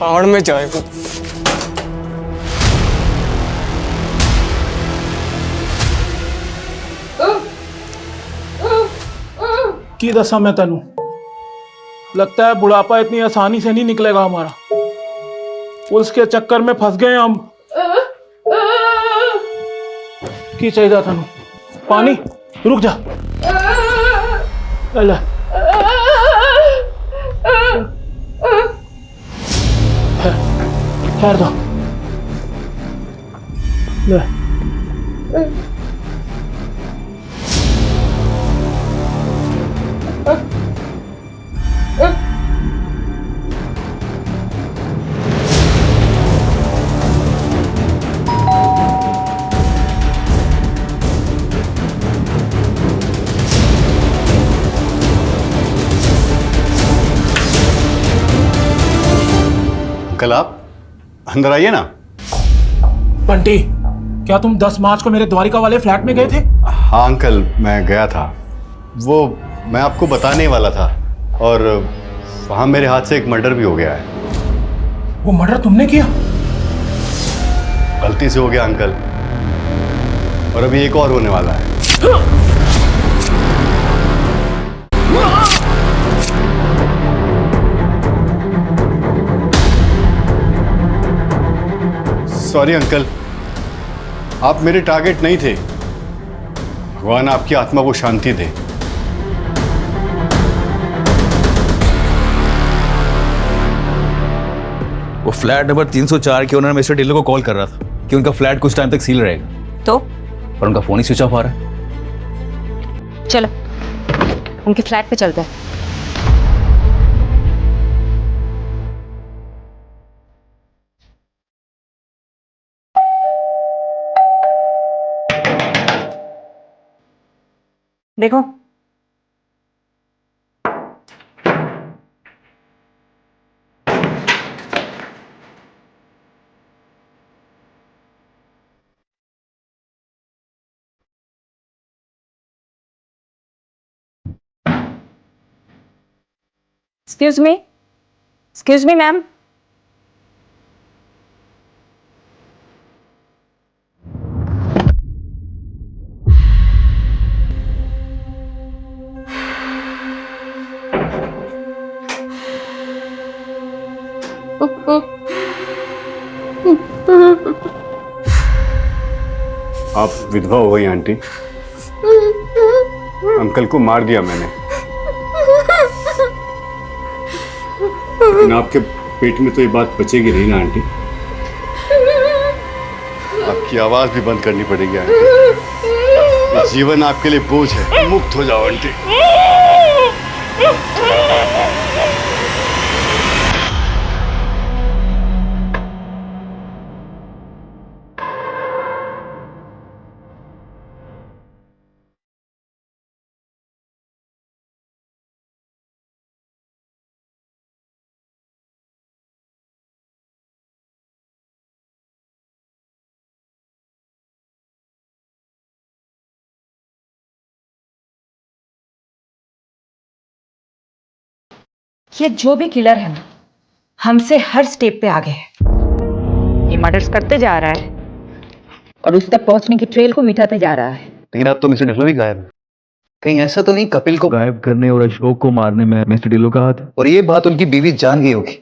Speaker 7: पहाड़ में जाए वो।
Speaker 17: की दसा मैं तेनू, लगता है बुढ़ापा इतनी आसानी से नहीं निकलेगा हमारा। पुलिस के चक्कर में फंस गए हम। की चाहिए तेनू? पानी? रुक जा। ले ठहर दो। ले
Speaker 5: अंकल, आप अंदर आइए ना।
Speaker 17: बंटी, क्या तुम 10 मार्च को मेरे द्वारिका वाले फ्लैट में गए थे?
Speaker 5: हाँ अंकल, मैं गया था। वो मैं आपको बताने वाला था, और वहाँ मेरे हाथ से एक मर्डर भी हो गया है।
Speaker 17: वो मर्डर तुमने किया?
Speaker 5: गलती से हो गया अंकल, और अभी एक और होने वाला है। सॉरी अंकल, आप मेरे टारगेट नहीं थे। भगवान आपकी आत्मा को शांति दे।
Speaker 12: वो फ्लैट नंबर 304 के ओनर मिस्टर डिल्लो को कॉल कर रहा था कि उनका फ्लैट कुछ टाइम तक सील रहेगा,
Speaker 6: तो
Speaker 12: पर उनका फोन ही स्विच ऑफ आ रहा है।
Speaker 6: चलो उनके फ्लैट पे चलते हैं। देखो, एक्सक्यूज मी मैम।
Speaker 5: आप विधवा हो गई आंटी। अंकल को मार दिया मैंने, लेकिन आपके पेट में तो ये बात बचेगी नहीं ना आंटी। आपकी आवाज भी बंद करनी पड़ेगी आंटी। ये जीवन आपके लिए बोझ है। मुक्त हो जाओ आंटी।
Speaker 6: ये जो भी किलर है ना, हमसे हर स्टेप पे आगे है। ये मर्डर्स करते जा रहा है और उस तक पहुंचने की ट्रेल को मिटाते जा रहा है।
Speaker 12: लेकिन अब तो मिस्टर डिल्लो भी गायब है। कहीं ऐसा तो नहीं कपिल को गायब करने और अशोक को मारने में मिस्टर डिल्लो का हाथ है? और ये बात उनकी बीवी जान गई होगी,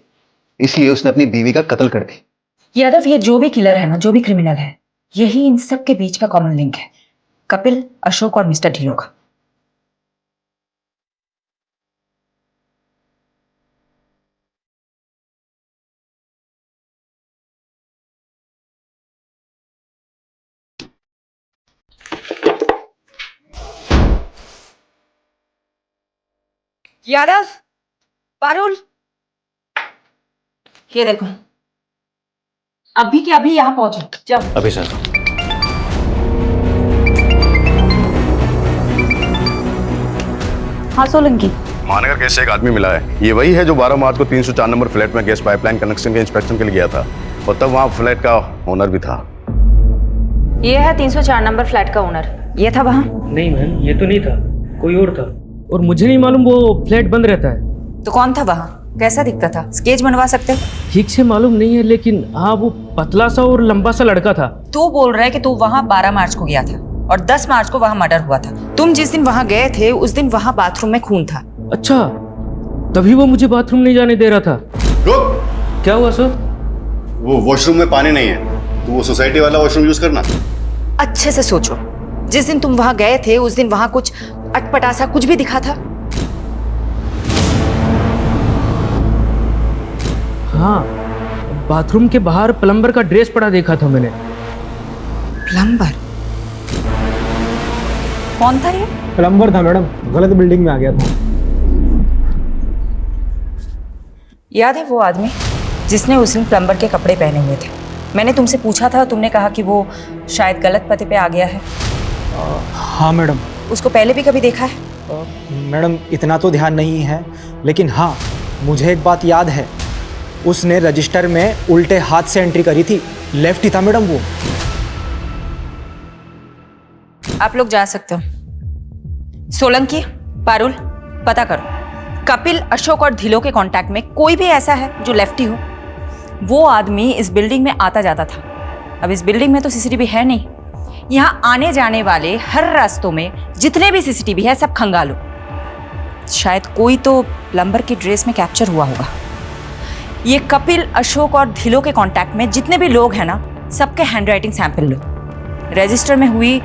Speaker 12: इसलिए उसने अपनी बीवी का कत्ल कर दिया।
Speaker 6: यादव, ये जो भी किलर है ना, जो भी क्रिमिनल है, यही इन सब के बीच का कॉमन लिंक है। कपिल, अशोक और मिस्टर ढिल्लो का। यादव, पारुल, ये देखो, अभी के अभी यहाँ पहुंचो, जाओ।
Speaker 12: अभी सर।
Speaker 6: हाँ सोलंकी,
Speaker 5: महानगर गैस से एक आदमी मिला है। ये वही है जो 12 मार्च को 304 नंबर फ्लैट में गैस पाइपलाइन कनेक्शन के इंस्पेक्शन के लिए गया था और तब वहाँ फ्लैट का ओनर भी था।
Speaker 6: ये है 304 नंबर फ्लैट का ओनर। ये था वहाँ?
Speaker 15: नहीं मैम, ये तो नहीं था, कोई और था। और मुझे नहीं मालूम वो फ्लैट बंद रहता है।
Speaker 6: तो कौन था वहाँ? कैसा दिखता था? स्केच बनवा सकते?
Speaker 15: ठीक से मालूम नहीं है, लेकिन हाँ वो पतला सा और लंबा सा लड़का था।
Speaker 6: तू बोल रहा है कि तू वहाँ 12 मार्च को गया था और 10 मार्च को वहाँ मर्डर हुआ था। तुम जिस दिन वहाँ गए थे उस दिन वहाँ बाथरूम में खून था।
Speaker 15: अच्छा, तभी वो मुझे बाथरूम नहीं जाने दे रहा था।
Speaker 5: रुक!
Speaker 15: क्या हुआ सर?
Speaker 5: वो वॉशरूम में पानी नहीं है, तो वो सोसाइटी वाला वॉशरूम यूज करना।
Speaker 6: अच्छे से सोचो, जिस दिन तुम वहाँ गए थे उस दिन वहाँ कुछ अटपटा सा कुछ भी दिखा था?
Speaker 15: हाँ, बाथरूम के बाहर प्लम्बर का ड्रेस पड़ा देखा था मैंने।
Speaker 6: प्लम्बर? कौन था ये?
Speaker 14: प्लम्बर था मैडम, गलत बिल्डिंग में आ गया था।
Speaker 6: याद है वो आदमी जिसने उस दिन प्लम्बर के कपड़े पहने हुए थे? मैंने तुमसे पूछा था, तुमने कहा कि वो शायद गलत पते पे आ गया है।
Speaker 18: हाँ मैडम।
Speaker 6: उसको पहले भी कभी देखा है?
Speaker 18: मैडम इतना तो ध्यान नहीं है, लेकिन हाँ मुझे एक बात याद है, उसने रजिस्टर में उल्टे हाथ से एंट्री करी थी। लेफ्ट ही था मैडम वो।
Speaker 6: आप लोग जा सकते हो। सोलंकी, पारुल, पता करो कपिल, अशोक और धिलो के कांटेक्ट में कोई भी ऐसा है जो लेफ्टी हो। वो आदमी इस बिल्डिंग में आता जाता था। अब इस बिल्डिंग में तो सीसीटीवी है नहीं। यहाँ आने जाने वाले हर रास्तों में जितने भी सीसीटीवी है सब खंगालो। शायद कोई तो प्लम्बर की ड्रेस में कैप्चर हुआ होगा। ये कपिल, अशोक और धिलो के कांटेक्ट में जितने भी लोग हैं ना, सबके हैंडराइटिंग सैंपल लो। रजिस्टर में हुई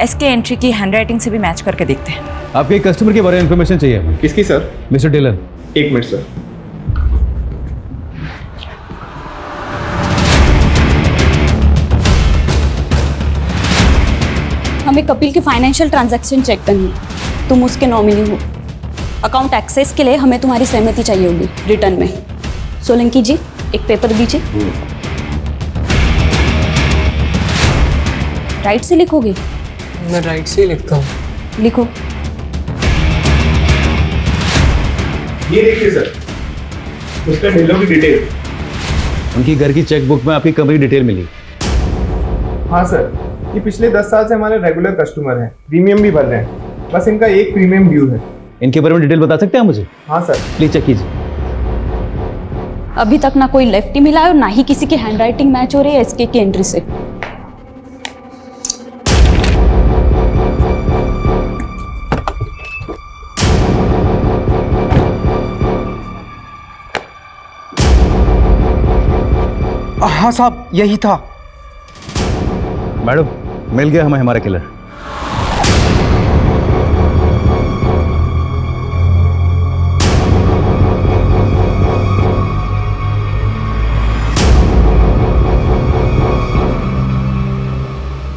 Speaker 6: एसके एंट्री की हैंडराइटिंग से भी मैच करके देखते हैं।
Speaker 12: आपके एक कस्टमर के बारे में इंफॉर्मेशन चाहिए।
Speaker 14: किसकी सर?
Speaker 12: मिस्टर डिलन।
Speaker 14: एक मिनट सर।
Speaker 13: हमें कपिल की फाइनेंशियल ट्रांजैक्शन चेक करनी है। तुम उसके नॉमिनी हो। अकाउंट एक्सेस के लिए हमें तुम्हारी सहमति चाहिए होगी रिटर्न में। सोलंकी जी, एक पेपर दीजिए। राइट से लिखोगे?
Speaker 7: मैं राइट से ही लिखता हूँ।
Speaker 13: लिखो।
Speaker 14: ये देखिए सर, उसका ढिल्लो की डिटेल।
Speaker 12: उनकी घर की चेकबुक में आपकी कंपनी डिटेल मिली।
Speaker 14: हाँ सर, ये पिछले 10 साल से हमारे रेगुलर कस्टमर हैं, प्रीमियम भी भर रहे हैं। बस इनका एक प्रीमियम ड्यू है।
Speaker 12: इनके बारे में डिटेल बता सकते हैं मुझे?
Speaker 14: हाँ सर।
Speaker 12: प्लीज चेक कीजिए।
Speaker 13: अभी तक ना कोई लेफ्टी मिला है और ना ही किसी की हैंडराइटिंग मैच हो रही है एसके की एंट्री से।
Speaker 18: हाँ साहब, यही था।
Speaker 12: मैडम, मिल गया हमें हमारा किलर।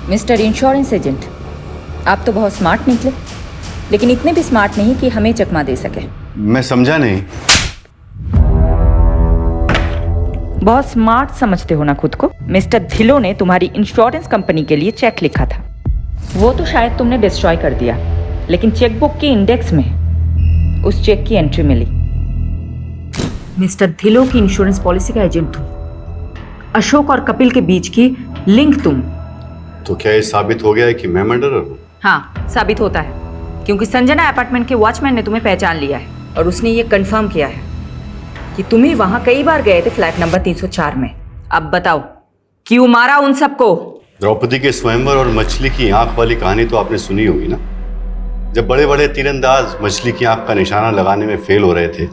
Speaker 6: मिस्टर इंश्योरेंस एजेंट, आप तो बहुत स्मार्ट निकले, लेकिन इतने भी स्मार्ट नहीं कि हमें चकमा दे सके।
Speaker 5: मैं समझा नहीं।
Speaker 6: बहुत स्मार्ट समझते हो ना खुद को। मिस्टर धिलो ने तुम्हारी इंश्योरेंस कंपनी के लिए चेक लिखा था। वो तो शायद तुमने डिस्ट्रॉय कर दिया, लेकिन चेकबुक के इंडेक्स में उस चेक की एंट्री मिली। मिस्टर धिलो की इंश्योरेंस पॉलिसी का एजेंट तुम। अशोक और कपिल के बीच की लिंक तुम।
Speaker 5: तो क्या ये साबित हो गया है कि मैं मर्डरर हूँ?
Speaker 6: हाँ, साबित होता है, क्योंकि संजना अपार्टमेंट के वॉचमैन ने तुम्हें पहचान लिया है और उसने ये कंफर्म किया है कि तुम ही वहां कई बार गए थे फ्लैट नंबर 304 में। अब बताओ, क्यों मारा उन सबको?
Speaker 5: द्रौपदी के स्वयंवर और मछली की आंख वाली कहानी तो आपने सुनी होगी ना। जब बड़े बड़े तीरंदाज मछली की आंख का निशाना लगाने में फेल हो रहे थे,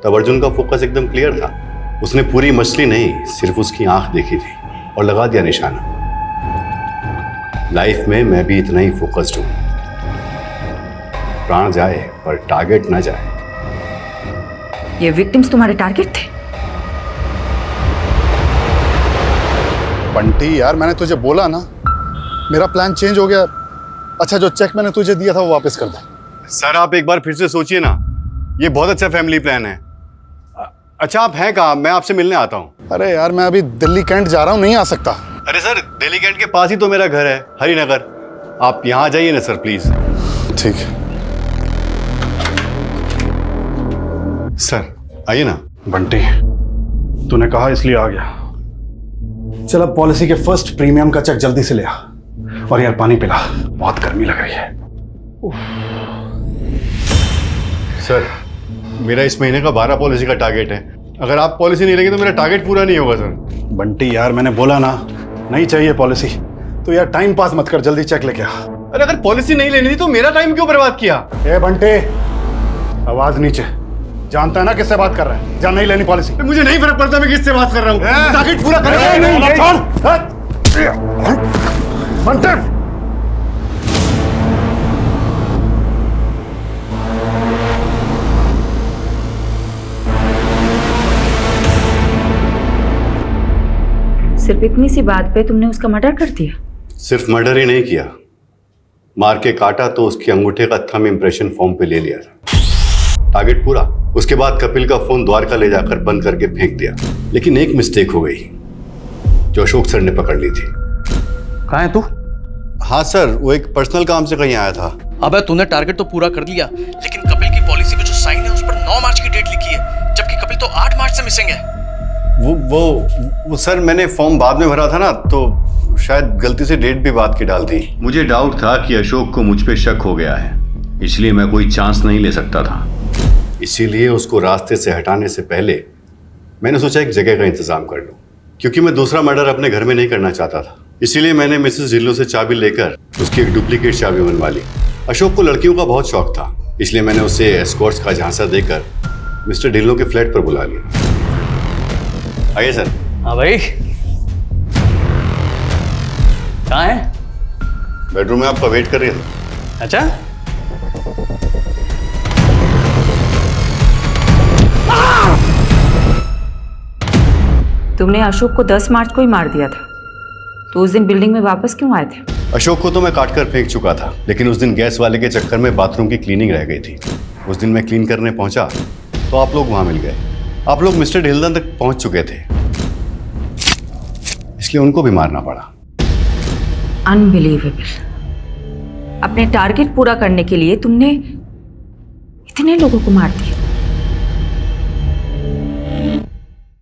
Speaker 5: तब अर्जुन का फोकस एकदम क्लियर था। उसने पूरी मछली नहीं, सिर्फ उसकी आंख देखी थी और लगा दिया निशाना। लाइफ में मैं भी इतना ही फोकस्ड हूं। प्राण जाए पर टारगेट ना जाए।
Speaker 6: ये विक्टिम्स तुम्हारे टारगेट थे?
Speaker 8: बंटी यार, मैंने तुझे बोला ना, मेरा प्लान चेंज हो गया। अच्छा, जो चेक मैंने तुझे दिया था वो वापस कर दे।
Speaker 5: सर, आप एक बार फिर से सोचिए ना। ये बहुत अच्छा फैमिली प्लान है। अच्छा आप हैं कहाँ? मैं आपसे मिलने आता हूँ।
Speaker 8: अरे यार मैं अभी दिल्ली कैंट जा रहा हूँ, नहीं आ सकता।
Speaker 5: अरे सर दिल्ली कैंट के पास ही तो मेरा घर है, हरिनगर। आप यहाँ आ जाइए ना सर प्लीज।
Speaker 8: ठीक है
Speaker 5: सर, आइए ना।
Speaker 8: बंटी तूने कहा इसलिए आ गया। चल अब पॉलिसी के फर्स्ट प्रीमियम का चेक जल्दी से ले आ। और यार पानी पिला, बहुत गर्मी लग रही है।
Speaker 5: सर मेरा इस महीने का 12 पॉलिसी का टारगेट है। अगर आप पॉलिसी नहीं लेंगे तो मेरा टारगेट पूरा नहीं होगा सर।
Speaker 8: बंटी यार मैंने बोला ना, नहीं चाहिए पॉलिसी। तो यार टाइम पास मत कर, जल्दी चेक लेके आ।
Speaker 5: अरे अगर पॉलिसी नहीं लेनी थी तो मेरा टाइम क्यों बर्बाद किया?
Speaker 8: ए बंटे, आवाज नीचे। जानता है ना किससे बात कर रहा है? जा नहीं लेनी पॉलिसी।
Speaker 5: मुझे नहीं फर्क पड़ता मैं किससे बात कर रहा हूँ। टारगेट पूरा
Speaker 8: बंटे
Speaker 6: सिर्फ इतनी सी बात पे तुमने उसका मर्डर कर दिया?
Speaker 5: सिर्फ मर्डर ही नहीं किया, मार के काटा तो उसके अंगूठे का थंब इंप्रेशन फॉर्म पे ले लिया। टारगेट पूरा। उसके बाद कपिल का फोन द्वारका ले जाकर बंद करके फेंक दिया। लेकिन एक मिस्टेक हो गई जो अशोक सर ने पकड़ ली थी।
Speaker 1: कहाँ है तू?
Speaker 5: हाँ सर, वो एक पर्सनल काम से कहीं आया था।
Speaker 1: अबे तूने टारगेट तो पूरा कर लिया, लेकिन कपिल की पॉलिसी पे जो साइन है उस पर 9 मार्च की डेट लिखी है, जबकि कपिल तो 8 मार्च से मिसिंग है।
Speaker 5: वो सर मैंने फॉर्म बाद में भरा था ना, तो शायद गलती से डेट भी बाद की डाल दी।
Speaker 4: मुझे डाउट था कि अशोक को मुझ पे शक हो गया है, इसलिए मैं कोई चांस नहीं ले सकता था।
Speaker 5: इसीलिए उसको रास्ते से हटाने से पहले मैंने सोचा एक जगह का इंतजाम कर लूं, क्योंकि मैं दूसरा मर्डर अपने घर में नहीं करना चाहता था। इसीलिए मैंने मिसेस ढिल्लों से चाबी लेकर उसकी एक डुप्लीकेट चाबी बनवा ली। अशोक को लड़कियों का बहुत शौक था, इसलिए मैंने उसे एस्कॉर्ट्स का झांसा देकर मिस्टर ढिल्लों के फ्लैट पर बुला लिया। आइए सर।
Speaker 1: हाँ भाई, कहाँ है?
Speaker 5: बेडरूम में आपका वेट कर रही थी।
Speaker 1: अच्छा,
Speaker 6: तुमने अशोक को 10 मार्च को ही मार दिया था, तो उस दिन बिल्डिंग में वापस क्यों आए थे?
Speaker 5: अशोक को तो मैं काट कर फेंक चुका था, लेकिन उस दिन गैस वाले के चक्कर में बाथरूम की क्लीनिंग रह गई थी। उस दिन मैं क्लीन करने पहुंचा तो आप लोग वहां मिल गए। आप लोग मिस्टर ढिल्लन तक पहुंच चुके थे, इसलिए उनको भी मारना पड़ा।
Speaker 6: अनबिलीवेबल। अपने टारगेट पूरा करने के लिए तुमने इतने लोगों को मार दिया।